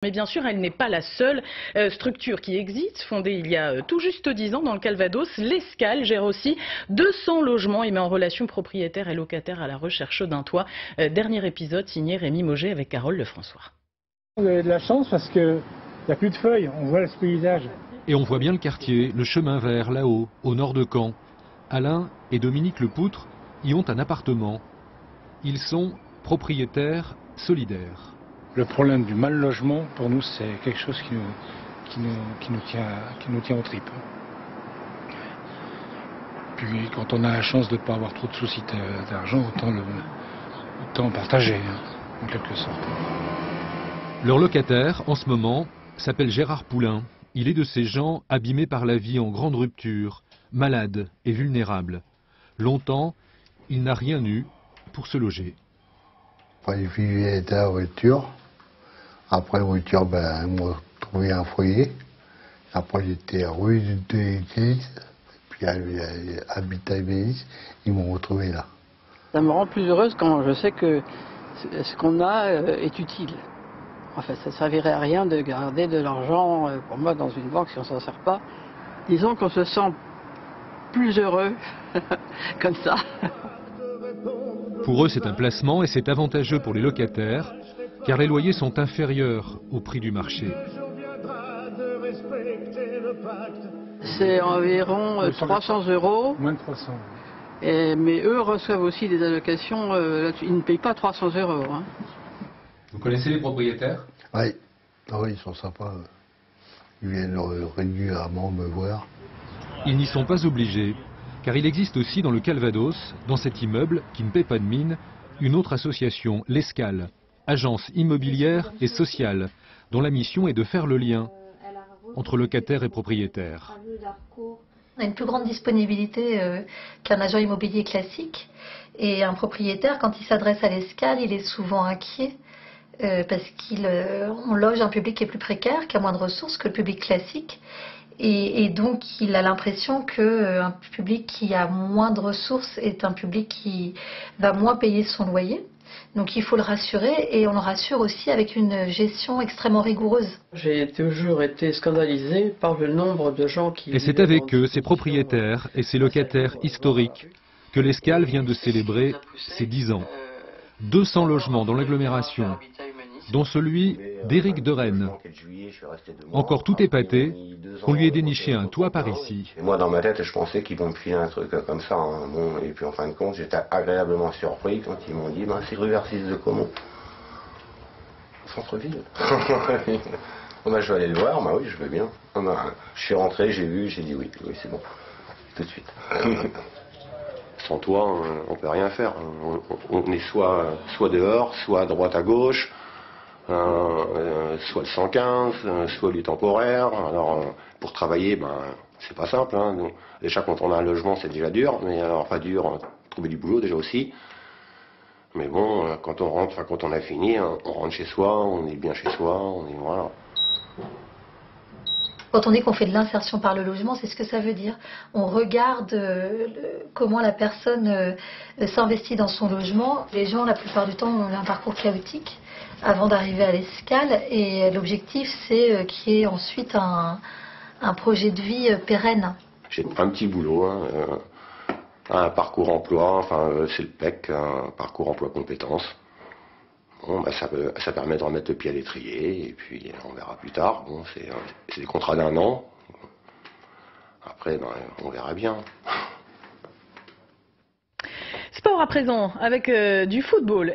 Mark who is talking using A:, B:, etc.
A: Mais bien sûr, elle n'est pas la seule structure qui existe. Fondée il y a tout juste 10 ans dans le Calvados, l'Escale gère aussi 200 logements et met en relation propriétaires et locataires à la recherche d'un toit. Dernier épisode signé Rémi Mauger avec Carole Lefrançois.
B: Vous avez de la chance parce qu'il n'y a plus de feuilles, on voit ce paysage.
C: Et on voit bien le quartier, le chemin vert, là-haut, au nord de Caen. Alain et Dominique Lepoutre y ont un appartement. Ils sont propriétaires solidaires.
B: Le problème du mal logement, pour nous, c'est quelque chose qui nous tient aux tripes. Puis quand on a la chance de ne pas avoir trop de soucis d'argent, autant partager, en quelque sorte.
C: Leur locataire, en ce moment, s'appelle Gérard Poulain. Il est de ces gens abîmés par la vie en grande rupture, malade et vulnérable. Longtemps, il n'a rien eu pour se loger.
D: Il vivait de la voiture. Après la voiture, ils m'ont trouvé un foyer. Après, j'étais rue de l'Église. Puis habitat Ibélis, ils m'ont retrouvé là.
E: Ça me rend plus heureuse quand je sais que ce qu'on a est utile. En fait, ça ne servirait à rien de garder de l'argent, pour moi, dans une banque si on ne s'en sert pas. Disons qu'on se sent plus heureux comme ça.
C: Pour eux, c'est un placement et c'est avantageux pour les locataires, car les loyers sont inférieurs au prix du marché.
E: C'est environ 300 €.
B: Moins de 300.
E: Mais eux reçoivent aussi des allocations, ils ne payent pas 300 €. Hein.
C: Vous connaissez les propriétaires?
D: Oui, ils sont sympas. Ils viennent régulièrement me voir.
C: Ils n'y sont pas obligés, car il existe aussi dans le Calvados, dans cet immeuble qui ne paie pas de mine, une autre association, l'Escale, agence immobilière et sociale, dont la mission est de faire le lien entre locataires et propriétaires.
F: On a une plus grande disponibilité qu'un agent immobilier classique. Et un propriétaire, quand il s'adresse à l'Escale, il est souvent inquiet parce qu'on loge un public qui est plus précaire, qui a moins de ressources que le public classique. Et donc, il a l'impression qu'un public qui a moins de ressources est un public qui va moins payer son loyer. Donc, il faut le rassurer et on le rassure aussi avec une gestion extrêmement rigoureuse.
E: J'ai toujours été scandalisé par le nombre de gens qui...
C: Et c'est avec eux, ces propriétaires et ces locataires historiques, que l'Escale vient de célébrer ses 10 ans. 200 logements dans l'agglomération, dont celui d'Éric de Rennes. Encore tout épaté, qu'on lui ait déniché un toit par ici.
G: Et moi, dans ma tête, je pensais qu'ils vont me filer un truc comme ça. Hein. Bon, et puis en fin de compte, j'étais agréablement surpris quand ils m'ont dit c'est rue Versis de Caumont. Centre-ville. Je vais aller le voir, oui, je veux bien. Je suis rentré, j'ai vu, j'ai dit oui, c'est bon. Tout de suite.
H: Sans toit, on ne peut rien faire. On est soit dehors, soit à droite à gauche. Soit le 115, soit du temporaire. Alors pour travailler, c'est pas simple. Hein. Donc, déjà quand on a un logement, c'est déjà dur, mais alors pas dur, trouver du boulot déjà aussi. Mais bon, quand on rentre, quand on a fini, on rentre chez soi, on est bien chez soi, voilà.
F: Quand on dit qu'on fait de l'insertion par le logement, c'est ce que ça veut dire. On regarde comment la personne s'investit dans son logement. Les gens, la plupart du temps, ont un parcours chaotique avant d'arriver à l'Escale. Et l'objectif, c'est qu'il y ait ensuite un projet de vie pérenne.
H: J'ai un petit boulot, un parcours emploi, c'est le PEC, un parcours emploi compétences. Bon, ça permet de remettre le pied à l'étrier, et puis on verra plus tard. Bon, c'est des contrats d'1 an. Après, on verra bien.
A: Sport à présent avec du football.